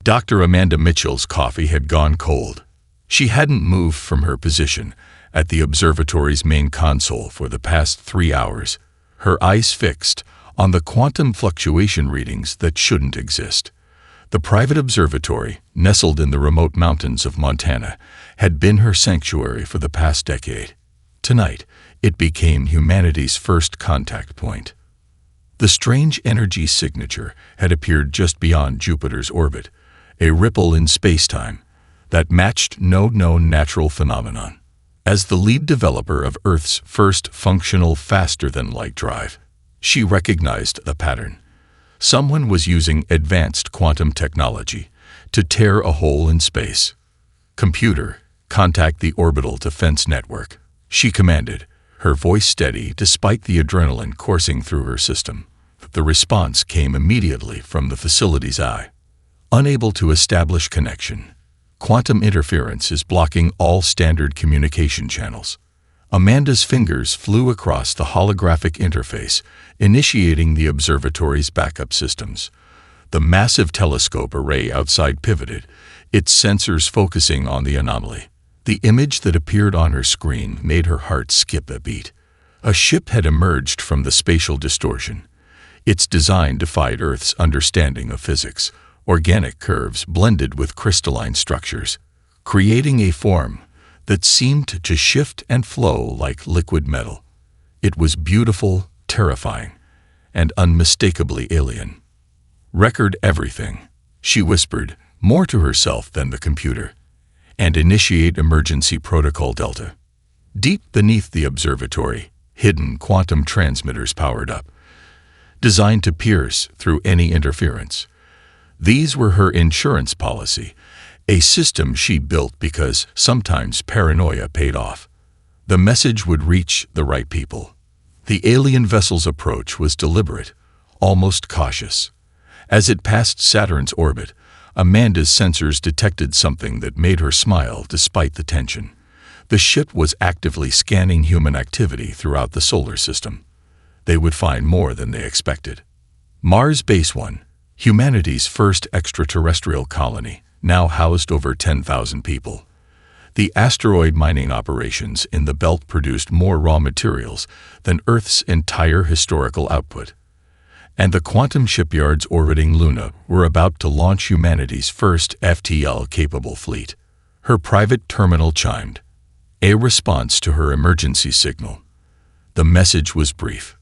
Dr. Amanda Mitchell's coffee had gone cold. She hadn't moved from her position at the observatory's main console for the past 3 hours, her eyes fixed on the quantum fluctuation readings that shouldn't exist. The private observatory, nestled in the remote mountains of Montana, had been her sanctuary for the past decade. Tonight, it became humanity's first contact point. The strange energy signature had appeared just beyond Jupiter's orbit, a ripple in space-time that matched no known natural phenomenon. As the lead developer of Earth's first functional faster-than-light drive, she recognized the pattern. Someone was using advanced quantum technology to tear a hole in space. "Computer, contact the Orbital Defense Network," she commanded, her voice steady despite the adrenaline coursing through her system. The response came immediately from the facility's eye. Unable to establish connection. Quantum interference is blocking all standard communication channels. Amanda's fingers flew across the holographic interface, initiating the observatory's backup systems. The massive telescope array outside pivoted, its sensors focusing on the anomaly. The image that appeared on her screen made her heart skip a beat. A ship had emerged from the spatial distortion. Its design defied Earth's understanding of physics. Organic curves blended with crystalline structures, creating a form that seemed to shift and flow like liquid metal. It was beautiful, terrifying, and unmistakably alien. "Record everything," she whispered, more to herself than the computer, "and initiate emergency protocol Delta." Deep beneath the observatory, hidden quantum transmitters powered up, designed to pierce through any interference. These were her insurance policy, a system she built because sometimes paranoia paid off. The message would reach the right people. The alien vessel's approach was deliberate, almost cautious. As it passed Saturn's orbit, Amanda's sensors detected something that made her smile despite the tension. The ship was actively scanning human activity throughout the solar system. They would find more than they expected. Mars Base 1, humanity's first extraterrestrial colony, now housed over 10,000 people. The asteroid mining operations in the belt produced more raw materials than Earth's entire historical output. And the quantum shipyards orbiting Luna were about to launch humanity's first FTL-capable fleet. Her private terminal chimed, a response to her emergency signal. The message was brief.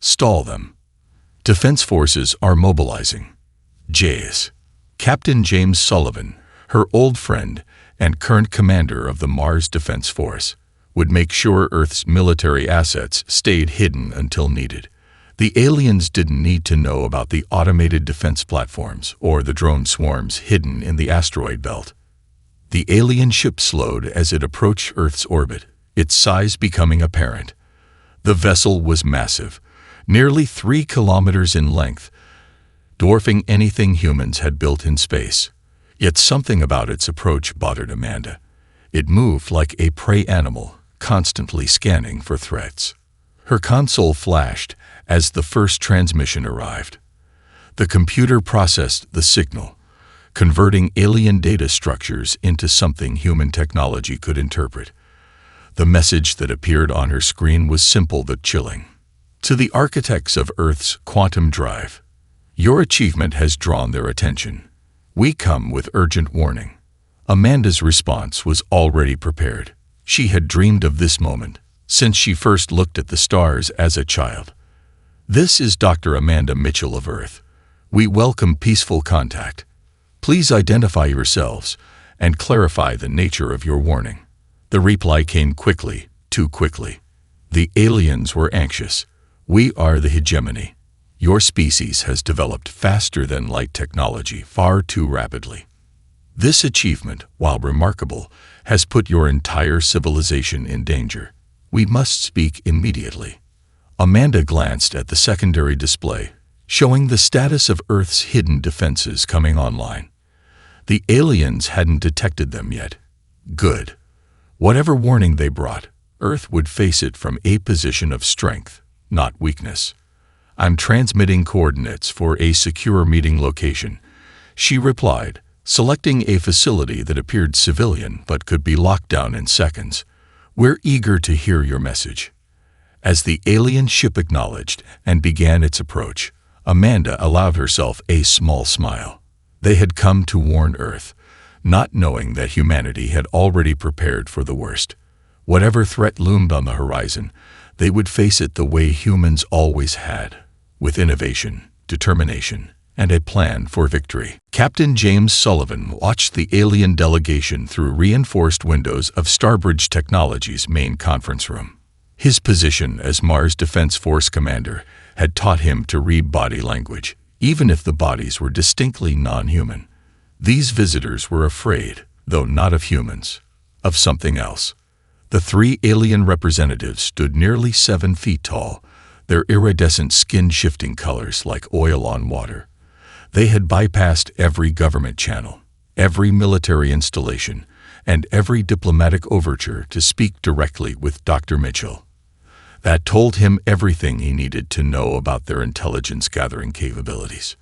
"Stall them. Defense forces are mobilizing." Jays. Captain James Sullivan, her old friend and current commander of the Mars Defense Force, would make sure Earth's military assets stayed hidden until needed. The aliens didn't need to know about the automated defense platforms or the drone swarms hidden in the asteroid belt. The alien ship slowed as it approached Earth's orbit, its size becoming apparent. The vessel was massive, nearly 3 kilometers in length, dwarfing anything humans had built in space. Yet something about its approach bothered Amanda. It moved like a prey animal, constantly scanning for threats. Her console flashed as the first transmission arrived. The computer processed the signal, converting alien data structures into something human technology could interpret. The message that appeared on her screen was simple but chilling. To the architects of Earth's quantum drive, your achievement has drawn their attention. We come with urgent warning. Amanda's response was already prepared. She had dreamed of this moment since she first looked at the stars as a child. "This is Dr. Amanda Mitchell of Earth. We welcome peaceful contact. Please identify yourselves and clarify the nature of your warning." The reply came quickly, too quickly. "The aliens were anxious. We are the hegemony. Your species has developed faster-than-light technology far too rapidly. This achievement, while remarkable, has put your entire civilization in danger. We must speak immediately." Amanda glanced at the secondary display, showing the status of Earth's hidden defenses coming online. The aliens hadn't detected them yet. Good. Whatever warning they brought, Earth would face it from a position of strength, not weakness. "I'm transmitting coordinates for a secure meeting location," she replied, selecting a facility that appeared civilian but could be locked down in seconds. "We're eager to hear your message." As the alien ship acknowledged and began its approach, Amanda allowed herself a small smile. They had come to warn Earth, not knowing that humanity had already prepared for the worst. Whatever threat loomed on the horizon, they would face it the way humans always had, with innovation, determination, and a plan for victory. Captain James Sullivan watched the alien delegation through reinforced windows of Starbridge Technologies' main conference room. His position as Mars Defense Force commander had taught him to read body language, even if the bodies were distinctly non-human. These visitors were afraid, though not of humans, of something else. The three alien representatives stood nearly 7 feet tall, their iridescent skin shifting colors like oil on water. They had bypassed every government channel, every military installation, and every diplomatic overture to speak directly with Dr. Mitchell. That told him everything he needed to know about their intelligence-gathering capabilities.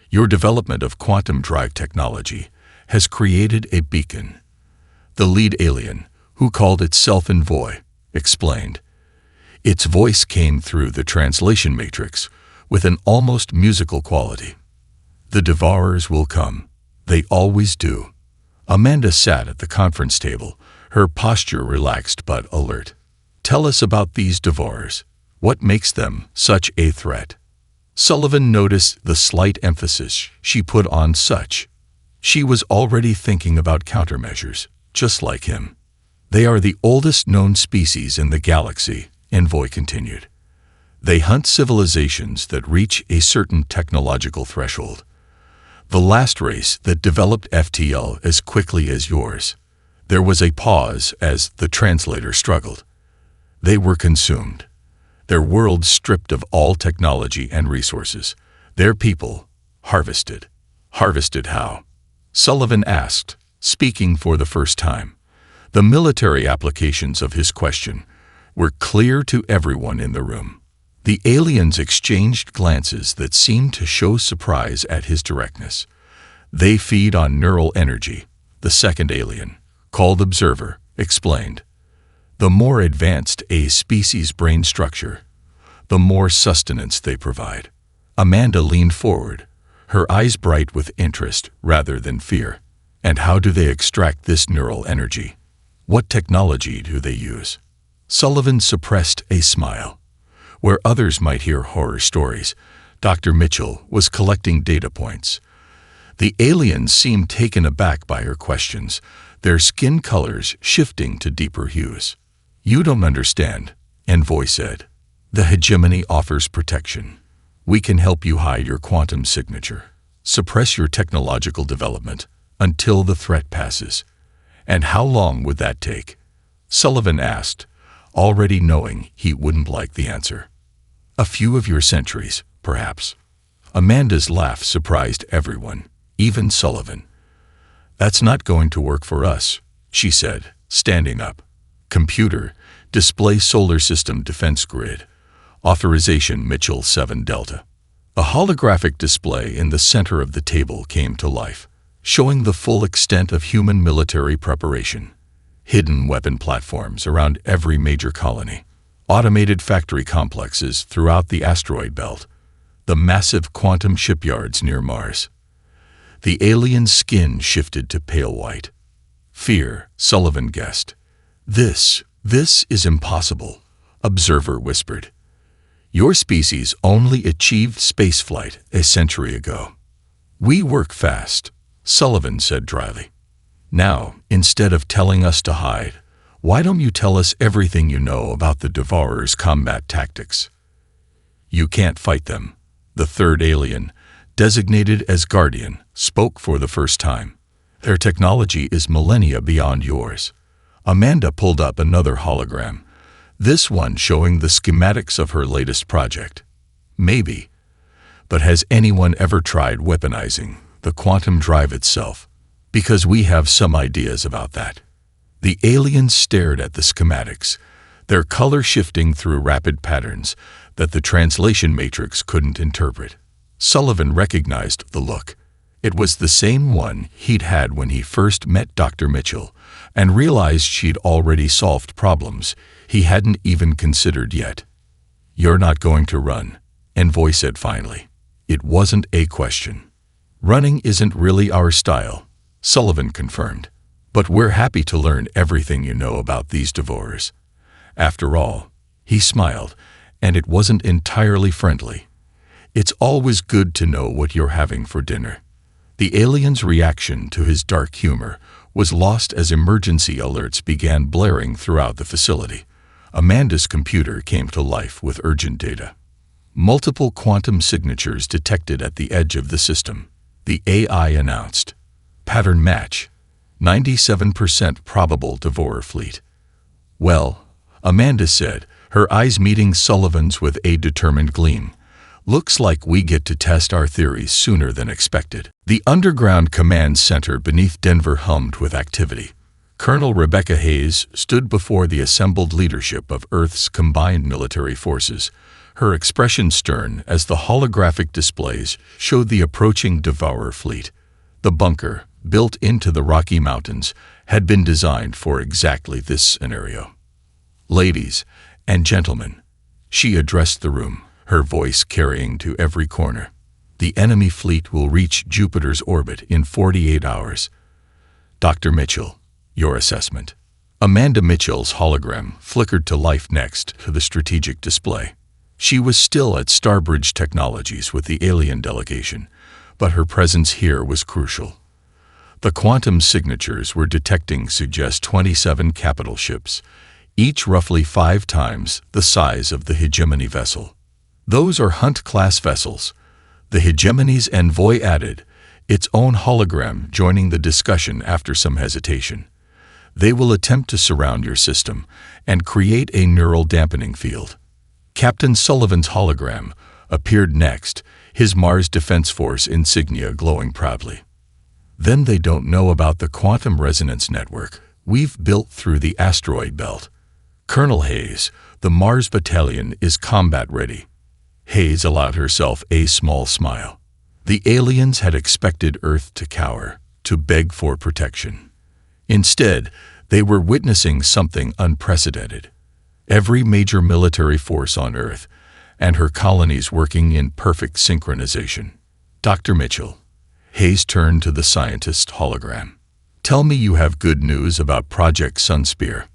"Your development of quantum drive technology has created a beacon," the lead alien, who called itself Envoy, explained. Its voice came through the translation matrix with an almost musical quality. "The Devourers will come. They always do." Amanda sat at the conference table, her posture relaxed but alert. "Tell us about these Devourers. What makes them such a threat?" Sullivan noticed the slight emphasis she put on such. She was already thinking about countermeasures, just like him. "They are the oldest known species in the galaxy," Envoy continued. "They hunt civilizations that reach a certain technological threshold. The last race that developed FTL as quickly as yours." There was a pause as the translator struggled. "They were consumed. Their world stripped of all technology and resources. Their people harvested." "Harvested how?" Sullivan asked, speaking for the first time. The military applications of his question were clear to everyone in the room. The aliens exchanged glances that seemed to show surprise at his directness. "They feed on neural energy," the second alien, called Observer, explained. "The more advanced a species' brain structure, the more sustenance they provide." Amanda leaned forward, her eyes bright with interest rather than fear. "And how do they extract this neural energy? What technology do they use?" Sullivan suppressed a smile. Where others might hear horror stories, Dr. Mitchell was collecting data points. The aliens seemed taken aback by her questions, their skin colors shifting to deeper hues. "You don't understand," Envoy said. "The hegemony offers protection. We can help you hide your quantum signature, suppress your technological development until the threat passes." "And how long would that take?" Sullivan asked, already knowing he wouldn't like the answer. "A few of your centuries, perhaps." Amanda's laugh surprised everyone, even Sullivan. "That's not going to work for us," she said, standing up. "Computer, display solar system defense grid. Authorization Mitchell 7 Delta." A holographic display in the center of the table came to life, showing the full extent of human military preparation. Hidden weapon platforms around every major colony, automated factory complexes throughout the asteroid belt, the massive quantum shipyards near Mars. The alien skin shifted to pale white. "Fear," Sullivan guessed. This is impossible," Observer whispered. "Your species only achieved spaceflight a century ago." "We work fast," Sullivan said dryly. "Now, instead of telling us to hide, why don't you tell us everything you know about the Devourers' combat tactics?" "You can't fight them," the third alien, designated as Guardian, spoke for the first time. "Their technology is millennia beyond yours." Amanda pulled up another hologram, this one showing the schematics of her latest project. "Maybe. But has anyone ever tried weaponizing the quantum drive itself? Because we have some ideas about that." The aliens stared at the schematics, their color shifting through rapid patterns that the translation matrix couldn't interpret. Sullivan recognized the look. It was the same one he'd had when he first met Dr. Mitchell, and realized she'd already solved problems he hadn't even considered yet. "You're not going to run," Envoy said finally. It wasn't a question. "Running isn't really our style," Sullivan confirmed. "But we're happy to learn everything you know about these devourers." After all, he smiled, and it wasn't entirely friendly. "It's always good to know what you're having for dinner." The alien's reaction to his dark humor was lost as emergency alerts began blaring throughout the facility. Amanda's computer came to life with urgent data. Multiple quantum signatures detected at the edge of the system. The AI announced. "Pattern match. 97% probable devourer fleet." "Well," Amanda said, her eyes meeting Sullivan's with a determined gleam, "looks like we get to test our theories sooner than expected." The underground command center beneath Denver hummed with activity. Colonel Rebecca Hayes stood before the assembled leadership of Earth's combined military forces, her expression stern as the holographic displays showed the approaching devourer fleet. The bunker, built into the Rocky Mountains, had been designed for exactly this scenario. "Ladies and gentlemen," she addressed the room, her voice carrying to every corner. "The enemy fleet will reach Jupiter's orbit in 48 hours. Dr. Mitchell, your assessment." Amanda Mitchell's hologram flickered to life next to the strategic display. She was still at Starbridge Technologies with the alien delegation, but her presence here was crucial. The quantum signatures we're detecting suggest 27 capital ships, each roughly 5 times the size of the Hegemony vessel. "Those are Hunt-class vessels," the Hegemony's envoy added, its own hologram joining the discussion after some hesitation. "They will attempt to surround your system and create a neural dampening field." Captain Sullivan's hologram appeared next, his Mars Defense Force insignia glowing proudly. "Then they don't know about the quantum resonance network we've built through the asteroid belt. Colonel Hayes, the Mars Battalion is combat-ready." Hayes allowed herself a small smile. The aliens had expected Earth to cower, to beg for protection. Instead, they were witnessing something unprecedented. Every major military force on Earth, and her colonies working in perfect synchronization. "Dr. Mitchell," Hayes turned to the scientist's hologram. "Tell me you have good news about Project Sunspear."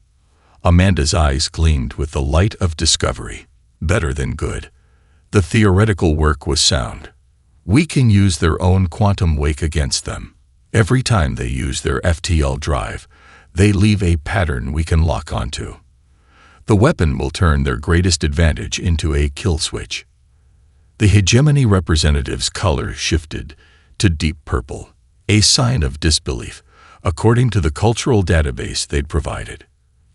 Amanda's eyes gleamed with the light of discovery. "Better than good. The theoretical work was sound. We can use their own quantum wake against them. Every time they use their FTL drive, they leave a pattern we can lock onto. The weapon will turn their greatest advantage into a kill switch." The Hegemony representative's color shifted to deep purple, a sign of disbelief, according to the cultural database they'd provided.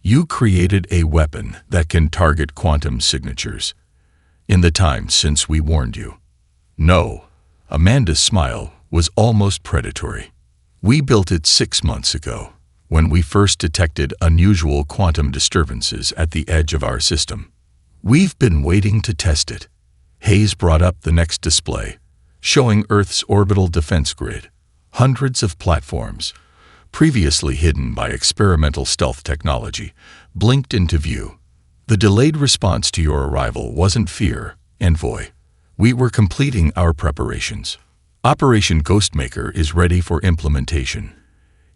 "You created a weapon that can target quantum signatures. In the time since we warned you." "No." Amanda's smile was almost predatory. "We built it 6 months ago, when we first detected unusual quantum disturbances at the edge of our system. We've been waiting to test it." Hayes brought up the next display, showing Earth's orbital defense grid. Hundreds of platforms, previously hidden by experimental stealth technology, blinked into view. "The delayed response to your arrival wasn't fear, Envoy. We were completing our preparations. Operation Ghostmaker is ready for implementation."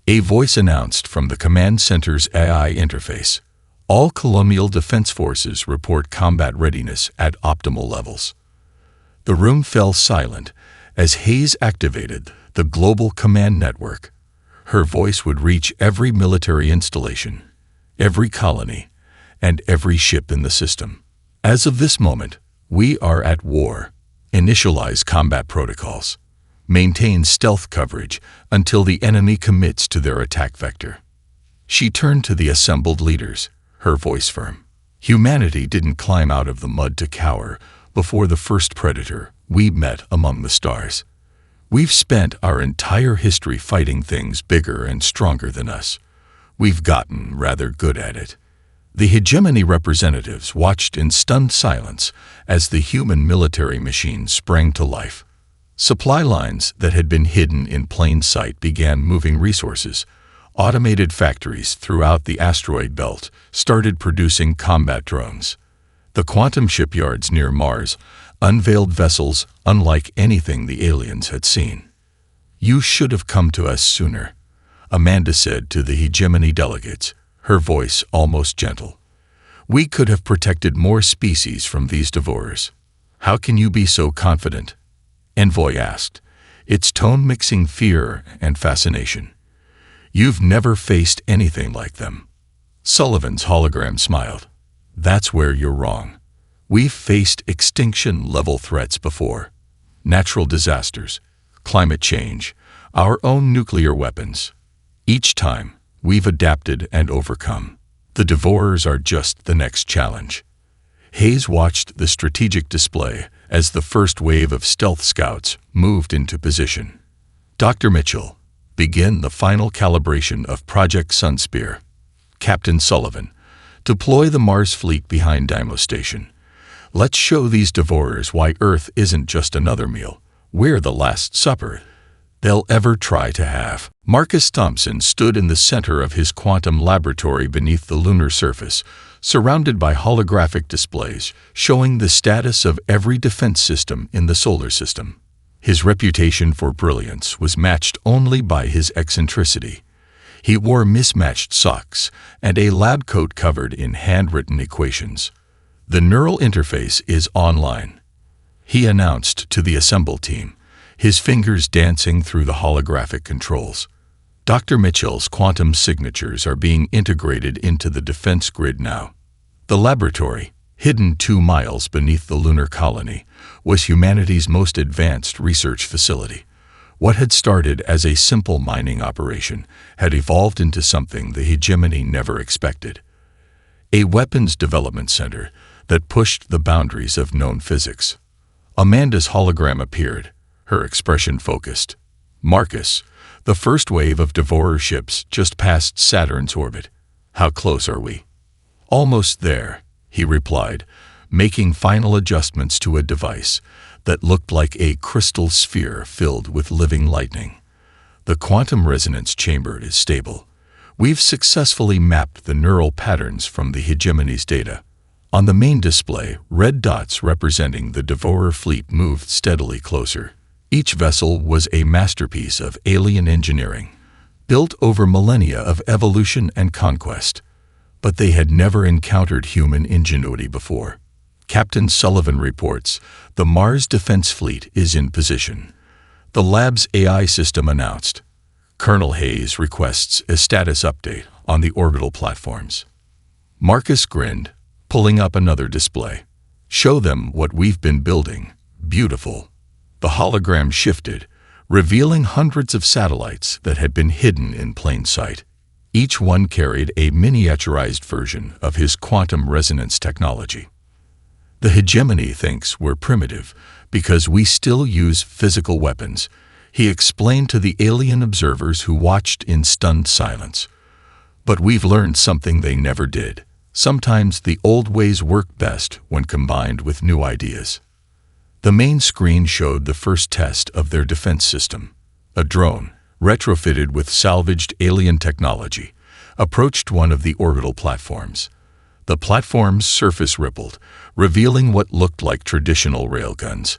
A voice announced from the command center's AI interface. "All colonial defense forces report combat readiness at optimal levels." The room fell silent as Hayes activated the global command network. Her voice would reach every military installation, every colony, and every ship in the system. "As of this moment, we are at war. Initialize combat protocols. Maintain stealth coverage until the enemy commits to their attack vector." She turned to the assembled leaders, her voice firm. "Humanity didn't climb out of the mud to cower before the first predator we met among the stars. We've spent our entire history fighting things bigger and stronger than us. We've gotten rather good at it." The Hegemony representatives watched in stunned silence as the human military machine sprang to life. Supply lines that had been hidden in plain sight began moving resources. Automated factories throughout the asteroid belt started producing combat drones. The quantum shipyards near Mars unveiled vessels unlike anything the aliens had seen. "You should have come to us sooner," Amanda said to the hegemony delegates, her voice almost gentle. "We could have protected more species from these devourers." "How can you be so confident?" Envoy asked, its tone mixing fear and fascination. "You've never faced anything like them." Sullivan's hologram smiled. "That's where you're wrong. We've faced extinction-level threats before. Natural disasters, climate change, our own nuclear weapons. Each time, we've adapted and overcome. The Devourers are just the next challenge." Hayes watched the strategic display as the first wave of stealth scouts moved into position. "Dr. Mitchell, begin the final calibration of Project Sunspear." "Captain Sullivan, deploy the Mars fleet behind Deimos Station. Let's show these Devourers why Earth isn't just another meal. We're the last supper they'll ever try to have." Marcus Thompson stood in the center of his quantum laboratory beneath the lunar surface, surrounded by holographic displays showing the status of every defense system in the solar system. His reputation for brilliance was matched only by his eccentricity. He wore mismatched socks and a lab coat covered in handwritten equations. "The neural interface is online," he announced to the assembled team, his fingers dancing through the holographic controls. "Dr. Mitchell's quantum signatures are being integrated into the defense grid now." The laboratory, hidden 2 miles beneath the lunar colony, was humanity's most advanced research facility. What had started as a simple mining operation had evolved into something the hegemony never expected. A weapons development center that pushed the boundaries of known physics. Amanda's hologram appeared, her expression focused. "Marcus, the first wave of Devourer ships just passed Saturn's orbit. How close are we?" "Almost there," he replied, making final adjustments to a device that looked like a crystal sphere filled with living lightning. "The quantum resonance chamber is stable. We've successfully mapped the neural patterns from the hegemony's data." On the main display, red dots representing the Devourer fleet moved steadily closer. Each vessel was a masterpiece of alien engineering, built over millennia of evolution and conquest. But they had never encountered human ingenuity before. Captain Sullivan reports, "The Mars Defense Fleet is in position." The lab's AI system announced. Colonel Hayes requests a status update on the orbital platforms. Marcus grinned, pulling up another display. "Show them what we've been building. Beautiful." The hologram shifted, revealing hundreds of satellites that had been hidden in plain sight. Each one carried a miniaturized version of his quantum resonance technology. "The hegemony thinks we're primitive because we still use physical weapons," he explained to the alien observers who watched in stunned silence. "But we've learned something they never did. Sometimes the old ways work best when combined with new ideas." The main screen showed the first test of their defense system. A drone, retrofitted with salvaged alien technology, approached one of the orbital platforms. The platform's surface rippled, revealing what looked like traditional railguns.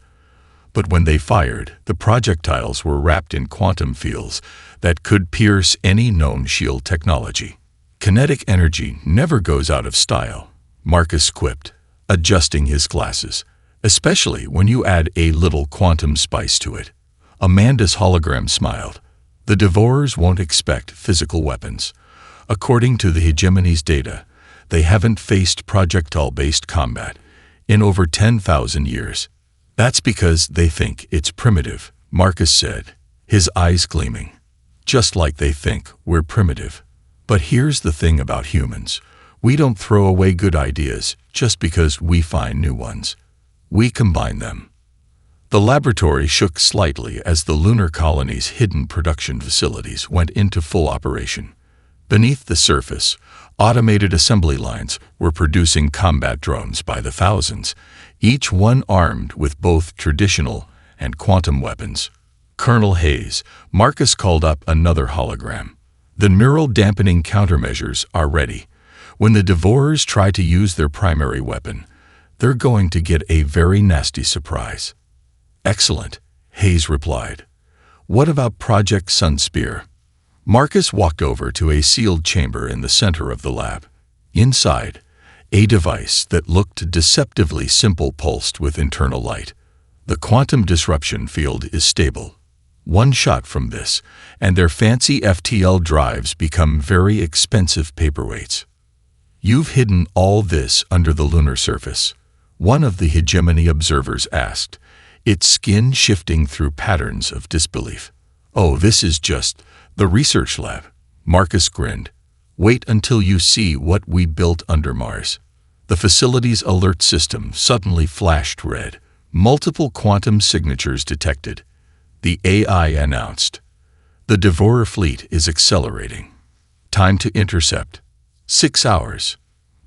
But when they fired, the projectiles were wrapped in quantum fields that could pierce any known shield technology. "Kinetic energy never goes out of style," Marcus quipped, adjusting his glasses, "especially when you add a little quantum spice to it." Amanda's hologram smiled. "The Devourers won't expect physical weapons. According to the hegemony's data, they haven't faced projectile-based combat in over 10,000 years. That's because they think it's primitive," Marcus said, his eyes gleaming. "Just like they think we're primitive. But here's the thing about humans. We don't throw away good ideas just because we find new ones. We combine them." The laboratory shook slightly as the lunar colony's hidden production facilities went into full operation. Beneath the surface, automated assembly lines were producing combat drones by the thousands, each one armed with both traditional and quantum weapons. Colonel Hayes, Marcus called up another hologram. The neural dampening countermeasures are ready. When the Devourers try to use their primary weapon, they're going to get a very nasty surprise. Excellent, Hayes replied. What about Project Sunspear? Marcus walked over to a sealed chamber in the center of the lab. Inside, a device that looked deceptively simple pulsed with internal light. The quantum disruption field is stable. One shot from this, and their fancy FTL drives become very expensive paperweights. You've hidden all this under the lunar surface, one of the hegemony observers asked, its skin shifting through patterns of disbelief. Oh, this is just the research lab, Marcus grinned. Wait until you see what we built under Mars. The facility's alert system suddenly flashed red. Multiple quantum signatures detected. The AI announced. The Devourer fleet is accelerating. Time to intercept. 6 hours.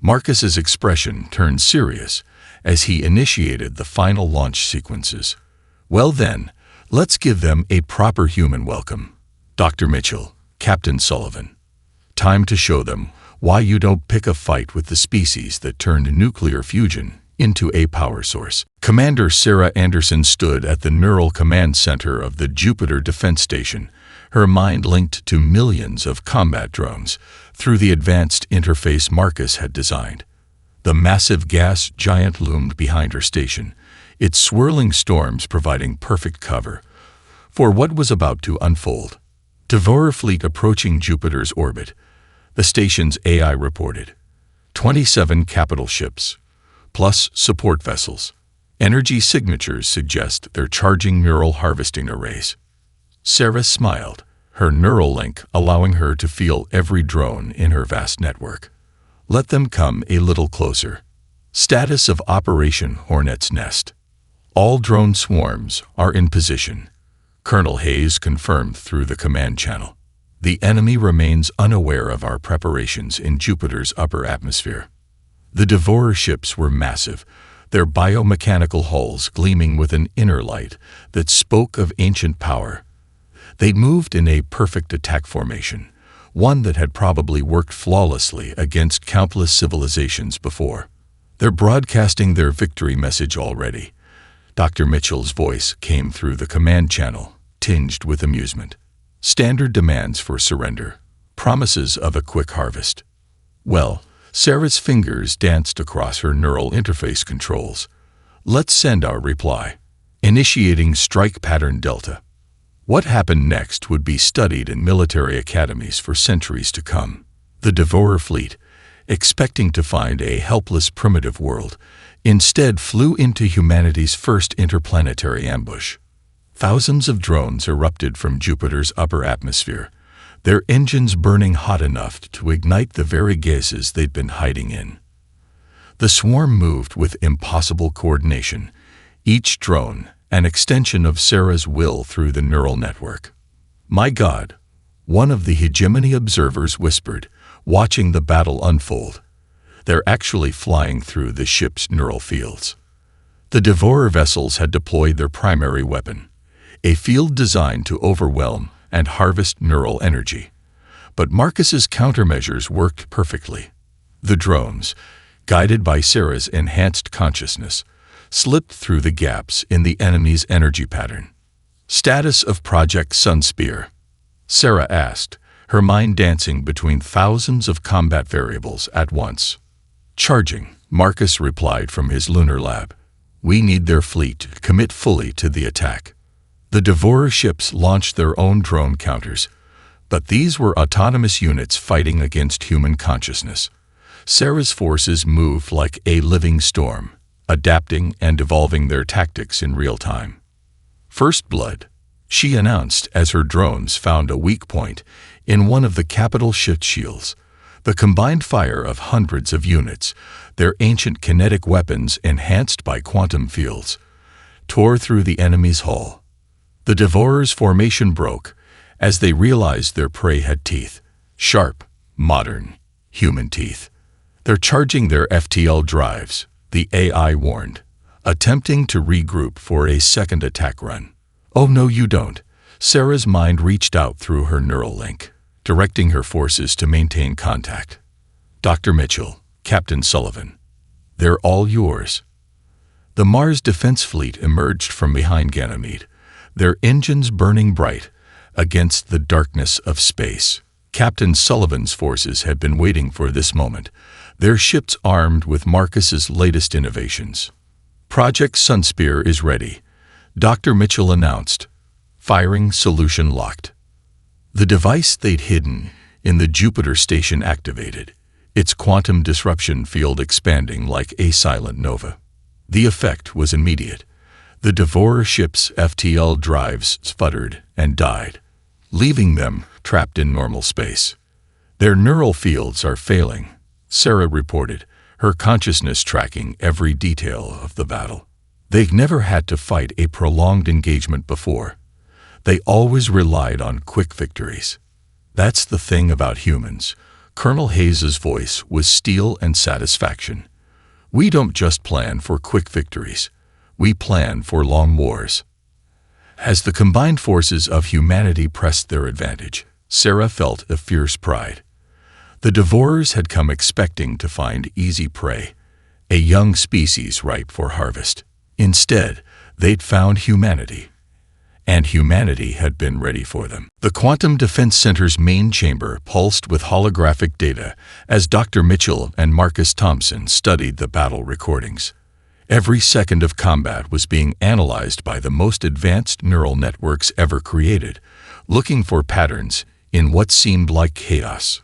Marcus's expression turned serious as he initiated the final launch sequences. Well then, let's give them a proper human welcome. Dr. Mitchell, Captain Sullivan. Time to show them why you don't pick a fight with the species that turned nuclear fusion into a power source. Commander Sarah Anderson stood at the Neural Command Center of the Jupiter Defense Station, her mind linked to millions of combat drones through the advanced interface Marcus had designed. The massive gas giant loomed behind her station, its swirling storms providing perfect cover for what was about to unfold. Devourer fleet approaching Jupiter's orbit, the station's AI reported. 27 capital ships, plus support vessels. Energy signatures suggest they're charging neural harvesting arrays. Sarah smiled, her neural link allowing her to feel every drone in her vast network. Let them come a little closer. Status of Operation Hornet's Nest. All drone swarms are in position. Colonel Hayes confirmed through the command channel. The enemy remains unaware of our preparations in Jupiter's upper atmosphere. The Devourer ships were massive, their biomechanical hulls gleaming with an inner light that spoke of ancient power. They moved in a perfect attack formation, one that had probably worked flawlessly against countless civilizations before. They're broadcasting their victory message already. Dr. Mitchell's voice came through the command channel, tinged with amusement. Standard demands for surrender, promises of a quick harvest. Well, Sarah's fingers danced across her neural interface controls. Let's send our reply. Initiating strike pattern Delta. What happened next would be studied in military academies for centuries to come. The Devourer fleet, expecting to find a helpless primitive world, instead flew into humanity's first interplanetary ambush. Thousands of drones erupted from Jupiter's upper atmosphere, their engines burning hot enough to ignite the very gases they'd been hiding in. The swarm moved with impossible coordination, each drone an extension of Sarah's will through the neural network. My God, one of the hegemony observers whispered, watching the battle unfold. They're actually flying through the ship's neural fields. The Devourer vessels had deployed their primary weapon, a field designed to overwhelm and harvest neural energy. But Marcus's countermeasures worked perfectly. The drones, guided by Sarah's enhanced consciousness, slipped through the gaps in the enemy's energy pattern. Status of Project Sunspear? Sarah asked, her mind dancing between thousands of combat variables at once. Charging, Marcus replied from his lunar lab. We need their fleet to commit fully to the attack. The Devourer ships launched their own drone counters, but these were autonomous units fighting against human consciousness. Sarah's forces moved like a living storm, adapting and evolving their tactics in real time. First blood, she announced as her drones found a weak point in one of the capital ship shields. The combined fire of hundreds of units, their ancient kinetic weapons enhanced by quantum fields, tore through the enemy's hull. The Devourer's formation broke as they realized their prey had teeth, sharp, modern, human teeth. They're charging their FTL drives, the AI warned. attempting to regroup for a second attack run. "Oh no, you don't." Sarah's mind reached out through her neural link, directing her forces to maintain contact. "Dr. Mitchell, Captain Sullivan, they're all yours." The Mars Defense Fleet emerged from behind Ganymede, their engines burning bright against the darkness of space. Captain Sullivan's forces had been waiting for this moment, their ships armed with Marcus's latest innovations. "Project Sunspear is ready," Dr. Mitchell announced. "Firing solution locked." The device they'd hidden in the Jupiter station activated, its quantum disruption field expanding like a silent nova. The effect was immediate. The Devourer ship's FTL drives sputtered and died, leaving them trapped in normal space. "Their neural fields are failing," Sarah reported, her consciousness tracking every detail of the battle. They've never had to fight a prolonged engagement before. They always relied on quick victories. "That's the thing about humans." Colonel Hayes's voice was steel and satisfaction. "We don't just plan for quick victories. We plan for long wars." As the combined forces of humanity pressed their advantage, Sarah felt a fierce pride. The Devourers had come expecting to find easy prey, a young species ripe for harvest. Instead, they'd found humanity, and humanity had been ready for them. The Quantum Defense Center's main chamber pulsed with holographic data as Dr. Mitchell and Marcus Thompson studied the battle recordings. Every second of combat was being analyzed by the most advanced neural networks ever created, looking for patterns in what seemed like chaos.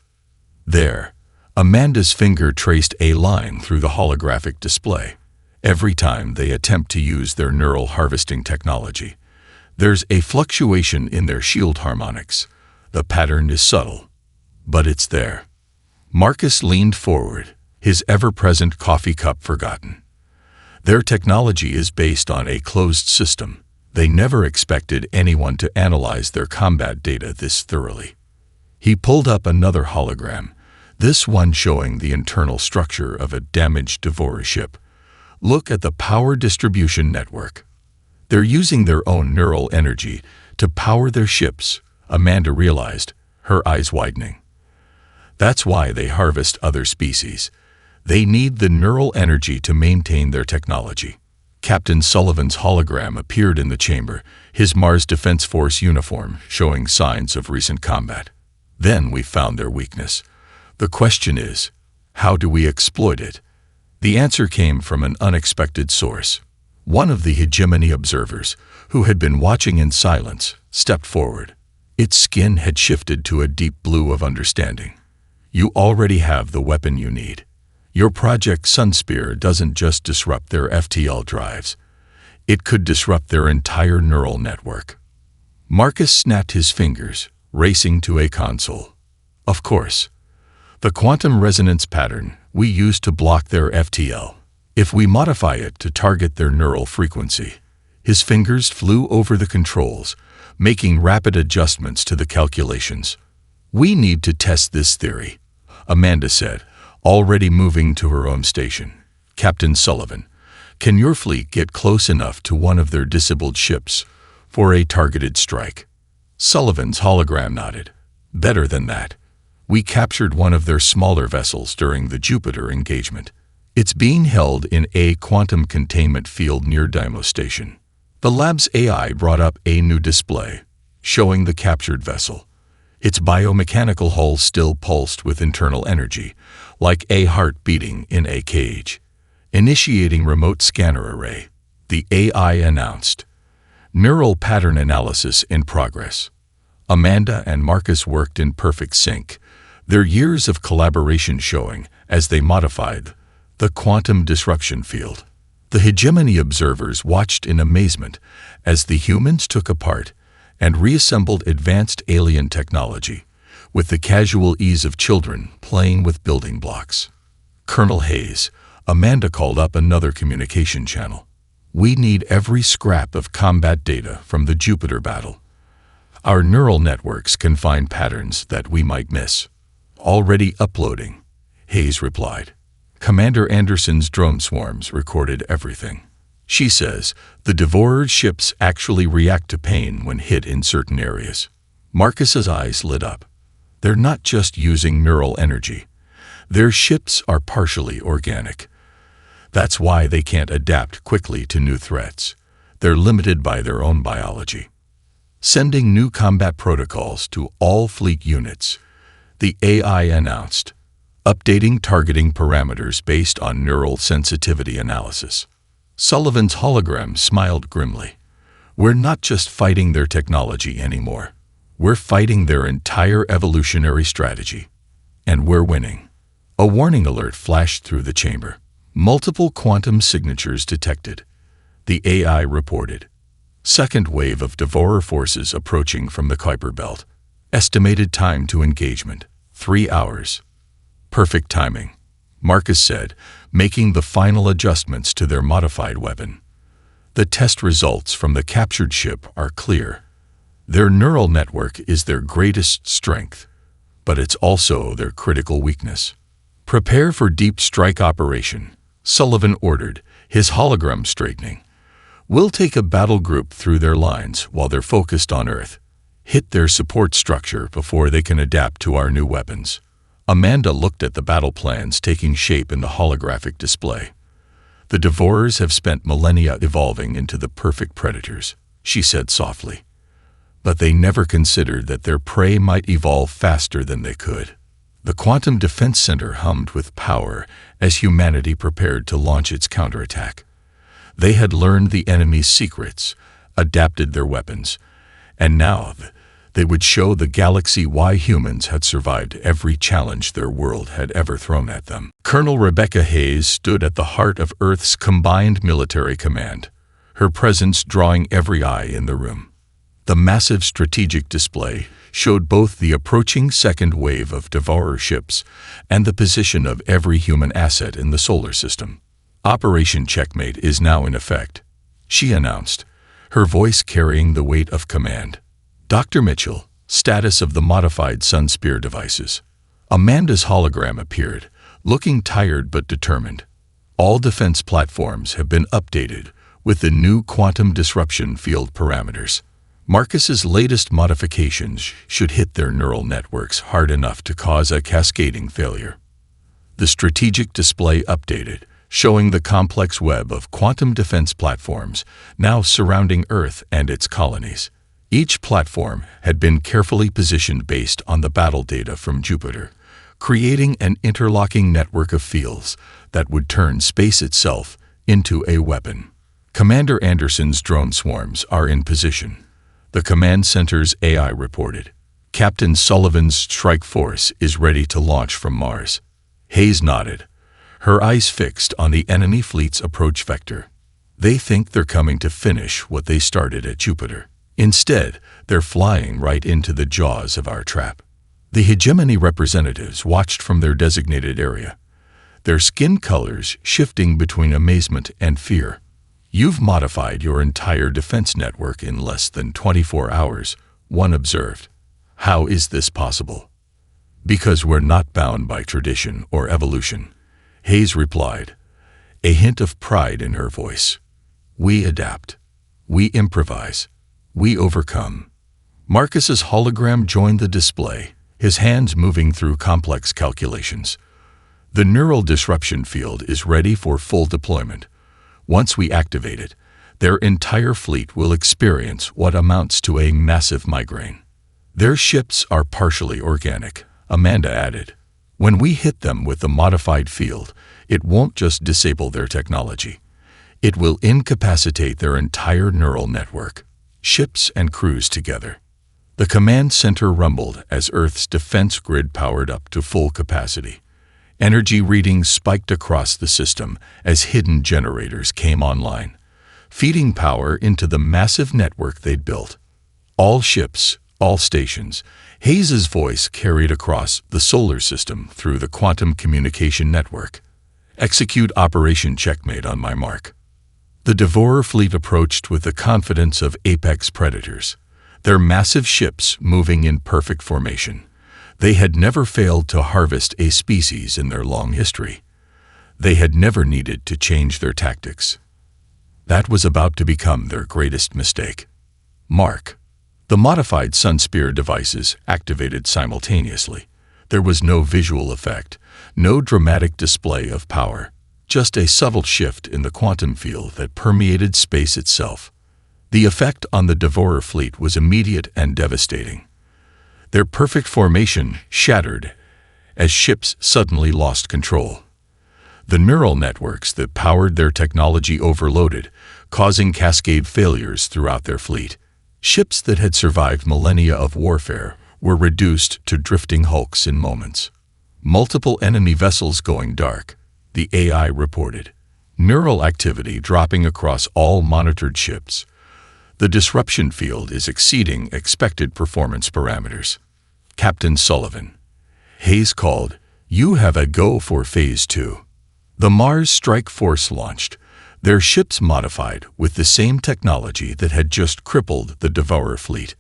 There, Amanda's finger traced a line through the holographic display. Every time they attempt to use their neural harvesting technology, there's a fluctuation in their shield harmonics. The pattern is subtle, but it's there. Marcus leaned forward, his ever-present coffee cup forgotten. Their technology is based on a closed system. They never expected anyone to analyze their combat data this thoroughly. He pulled up another hologram, this one showing the internal structure of a damaged Devourer ship. "Look at the power distribution network. They're using their own neural energy to power their ships," Amanda realized, her eyes widening. "That's why they harvest other species. They need the neural energy to maintain their technology." Captain Sullivan's hologram appeared in the chamber, his Mars Defense Force uniform showing signs of recent combat. "Then we found their weakness. The question is, how do we exploit it?" The answer came from an unexpected source. One of the hegemony observers, who had been watching in silence, stepped forward. Its skin had shifted to a deep blue of understanding. "You already have the weapon you need. Your Project Sunspear doesn't just disrupt their FTL drives. It could disrupt their entire neural network." Marcus snapped his fingers, racing to a console. "Of course. The quantum resonance pattern we use to block their FTL. If we modify it to target their neural frequency." His fingers flew over the controls, making rapid adjustments to the calculations. "We need to test this theory," Amanda said, already moving to her own station. "Captain Sullivan, can your fleet get close enough to one of their disabled ships for a targeted strike?" Sullivan's hologram nodded. "Better than that. We captured one of their smaller vessels during the Jupiter engagement. It's being held in a quantum containment field near Deimos Station." The lab's AI brought up a new display, showing the captured vessel. Its biomechanical hull still pulsed with internal energy, like a heart beating in a cage. "Initiating remote scanner array," the AI announced. "Neural pattern analysis in progress." Amanda and Marcus worked in perfect sync, their years of collaboration showing as they modified the quantum disruption field. The hegemony observers watched in amazement as the humans took apart and reassembled advanced alien technology, with the casual ease of children playing with building blocks. "Colonel Hayes," Amanda called up another communication channel. "We need every scrap of combat data from the Jupiter battle. Our neural networks can find patterns that we might miss." "Already uploading," Hayes replied. "Commander Anderson's drone swarms recorded everything. She says the Devorer's ships actually react to pain when hit in certain areas. Marcus's eyes lit up. They're not just using neural energy. Their ships are partially organic. That's why they can't adapt quickly to new threats. They're limited by their own biology. Sending new combat protocols to all fleet units, the AI announced, updating targeting parameters based on neural sensitivity analysis. Sullivan's hologram smiled grimly. We're not just fighting their technology anymore. We're fighting their entire evolutionary strategy. And we're winning. A warning alert flashed through the chamber. Multiple quantum signatures detected. The AI reported. Second wave of Devorer forces approaching from the Kuiper Belt. Estimated time to engagement, 3 hours. Perfect timing, Marcus said, making the final adjustments to their modified weapon. The test results from the captured ship are clear. Their neural network is their greatest strength, but it's also their critical weakness. Prepare for deep strike operation, Sullivan ordered, his hologram straightening. We'll take a battle group through their lines while they're focused on Earth. Hit their support structure before they can adapt to our new weapons. Amanda looked at the battle plans taking shape in the holographic display. The Devorers have spent millennia evolving into the perfect predators, she said softly. But they never considered that their prey might evolve faster than they could. The Quantum Defense Center hummed with power as humanity prepared to launch its counterattack. They had learned the enemy's secrets, adapted their weapons, and now they would show the galaxy why humans had survived every challenge their world had ever thrown at them. Colonel Rebecca Hayes stood at the heart of Earth's combined military command, her presence drawing every eye in the room. The massive strategic display showed both the approaching second wave of Devorer ships and the position of every human asset in the solar system. Operation Checkmate is now in effect, she announced, her voice carrying the weight of command. Dr. Mitchell, status of the modified Sunspear devices. Amanda's hologram appeared, looking tired but determined. All defense platforms have been updated with the new quantum disruption field parameters. Marcus's latest modifications should hit their neural networks hard enough to cause a cascading failure. The strategic display updated, showing the complex web of quantum defense platforms now surrounding Earth and its colonies. Each platform had been carefully positioned based on the battle data from Jupiter, creating an interlocking network of fields that would turn space itself into a weapon. Commander Anderson's drone swarms are in position. The command center's AI reported. Captain Sullivan's strike force is ready to launch from Mars. Hayes nodded, her eyes fixed on the enemy fleet's approach vector. They think they're coming to finish what they started at Jupiter. Instead, they're flying right into the jaws of our trap. The hegemony representatives watched from their designated area, their skin colors shifting between amazement and fear. You've modified your entire defense network in less than 24 hours, one observed. How is this possible? Because we're not bound by tradition or evolution, Hayes replied, a hint of pride in her voice. We adapt. We improvise. We overcome. Marcus's hologram joined the display, his hands moving through complex calculations. The neural disruption field is ready for full deployment. Once we activate it, their entire fleet will experience what amounts to a massive migraine. Their ships are partially organic, Amanda added. When we hit them with the modified field, it won't just disable their technology. It will incapacitate their entire neural network, ships and crews together. The command center rumbled as Earth's defense grid powered up to full capacity. Energy readings spiked across the system as hidden generators came online, feeding power into the massive network they'd built. All ships, all stations, Hayes's voice carried across the solar system through the quantum communication network. Execute Operation Checkmate on my mark. The Devorer fleet approached with the confidence of apex predators, their massive ships moving in perfect formation. They had never failed to harvest a species in their long history. They had never needed to change their tactics. That was about to become their greatest mistake. Mark. The modified Sunspear devices activated simultaneously. There was no visual effect, no dramatic display of power, just a subtle shift in the quantum field that permeated space itself. The effect on the Devourer fleet was immediate and devastating. Their perfect formation shattered as ships suddenly lost control. The neural networks that powered their technology overloaded, causing cascade failures throughout their fleet. Ships that had survived millennia of warfare were reduced to drifting hulks in moments. Multiple enemy vessels going dark, the AI reported. Neural activity dropping across all monitored ships. The disruption field is exceeding expected performance parameters. Captain Sullivan. Hayes called, "You have a go for Phase 2. The Mars Strike Force launched, their ships modified with the same technology that had just crippled the Devourer fleet.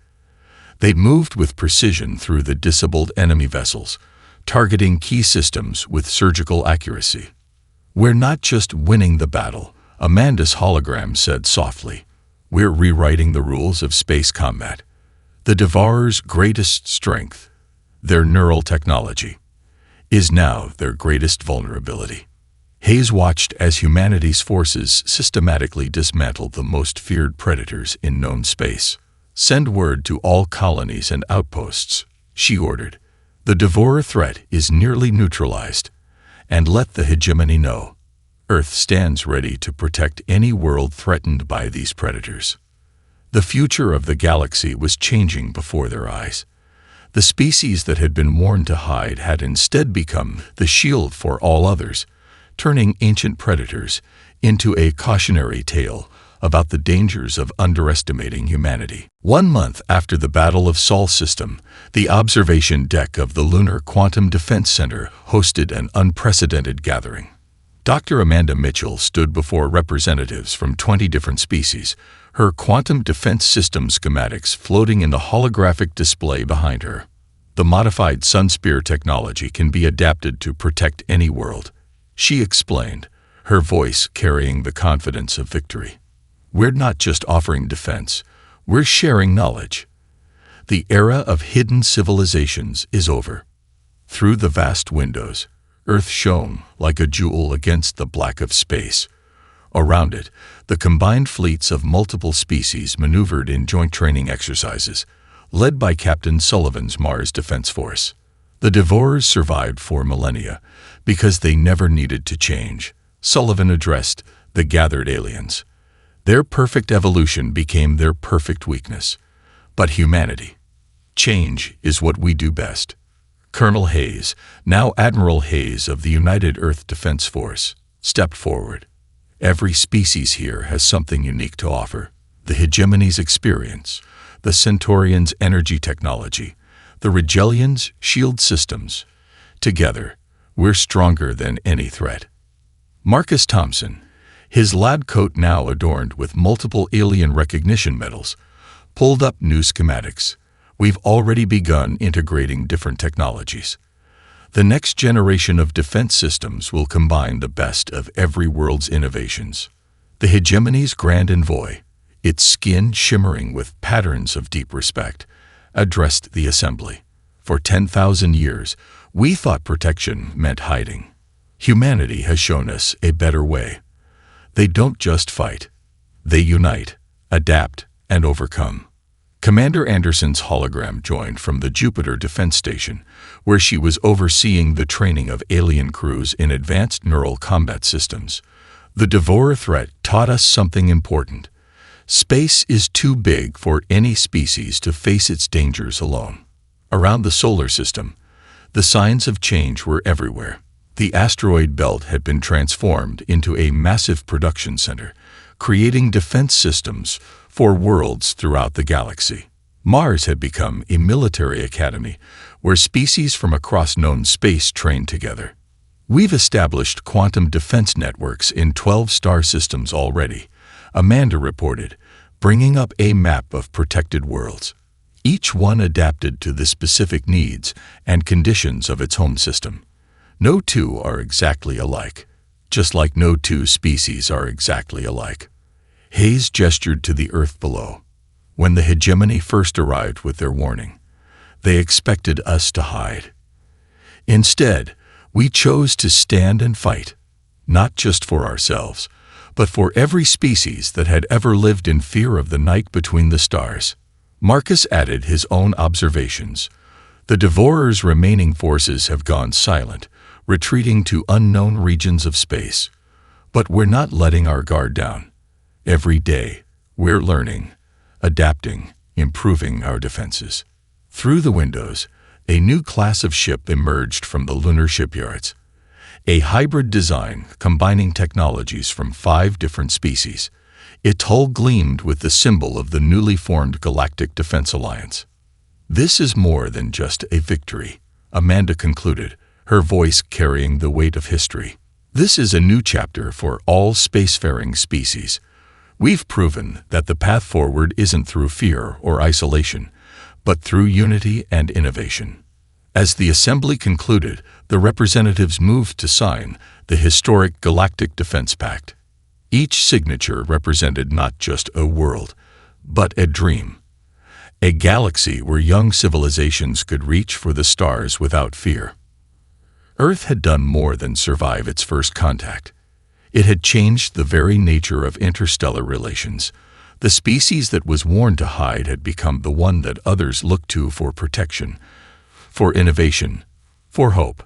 They moved with precision through the disabled enemy vessels, targeting key systems with surgical accuracy. "We're not just winning the battle," Amanda's hologram said softly. "We're rewriting the rules of space combat. The Devourer's greatest strength, their neural technology, is now their greatest vulnerability." Hayes watched as humanity's forces systematically dismantled the most feared predators in known space. "Send word to all colonies and outposts," she ordered. "The Devourer threat is nearly neutralized, and let the hegemony know. Earth stands ready to protect any world threatened by these predators." The future of the galaxy was changing before their eyes. The species that had been warned to hide had instead become the shield for all others, turning ancient predators into a cautionary tale about the dangers of underestimating humanity. 1 month after the Battle of Sol System, the observation deck of the Lunar Quantum Defense Center hosted an unprecedented gathering. Dr. Amanda Mitchell stood before representatives from 20 different species, her quantum defense system schematics floating in the holographic display behind her. The modified Sunspear technology can be adapted to protect any world, she explained, her voice carrying the confidence of victory. "We're not just offering defense, we're sharing knowledge. The era of hidden civilizations is over." Through the vast windows, Earth shone like a jewel against the black of space. Around it, the combined fleets of multiple species maneuvered in joint training exercises, led by Captain Sullivan's Mars Defense Force. The Devourers survived for millennia because they never needed to change, Sullivan addressed the gathered aliens. Their perfect evolution became their perfect weakness. But humanity, change is what we do best. Colonel Hayes, now Admiral Hayes of the United Earth Defense Force, stepped forward. "Every species here has something unique to offer. The hegemony's experience, the Centaurians' energy technology, the Regellians' shield systems. Together, we're stronger than any threat." Marcus Thompson, his lab coat now adorned with multiple alien recognition medals, pulled up new schematics. "We've already begun integrating different technologies. The next generation of defense systems will combine the best of every world's innovations." The hegemony's grand envoy, its skin shimmering with patterns of deep respect, addressed the assembly. "For 10,000 years, we thought protection meant hiding. Humanity has shown us a better way. They don't just fight. They unite, adapt, and overcome." Commander Anderson's hologram joined from the Jupiter Defense Station, where she was overseeing the training of alien crews in advanced neural combat systems. "The Devourer threat taught us something important. Space is too big for any species to face its dangers alone." Around the solar system, the signs of change were everywhere. The asteroid belt had been transformed into a massive production center, creating defense systems for worlds throughout the galaxy. Mars had become a military academy where species from across known space trained together. "We've established quantum defense networks in 12 star systems already," Amanda reported, bringing up a map of protected worlds. Each one adapted to the specific needs and conditions of its home system. No two are exactly alike, just like no two species are exactly alike. Hayes gestured to the earth below. When the hegemony first arrived with their warning, they expected us to hide. Instead, we chose to stand and fight, not just for ourselves, but for every species that had ever lived in fear of the night between the stars. Marcus added his own observations. The Devourer's remaining forces have gone silent, retreating to unknown regions of space. But we're not letting our guard down. Every day, we're learning, adapting, improving our defenses. Through the windows, a new class of ship emerged from the lunar shipyards. A hybrid design combining technologies from 5 different species. Its hull gleamed with the symbol of the newly formed Galactic Defense Alliance. "This is more than just a victory," Amanda concluded, her voice carrying the weight of history. "This is a new chapter for all spacefaring species. We've proven that the path forward isn't through fear or isolation, but through unity and innovation." As the assembly concluded, the representatives moved to sign the historic Galactic Defense Pact. Each signature represented not just a world, but a dream. A galaxy where young civilizations could reach for the stars without fear. Earth had done more than survive its first contact. It had changed the very nature of interstellar relations. The species that was warned to hide had become the one that others looked to for protection, for innovation, for hope.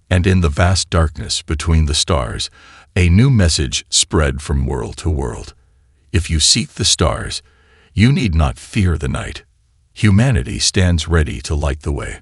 And in the vast darkness between the stars, a new message spread from world to world. If you seek the stars, you need not fear the night. Humanity stands ready to light the way.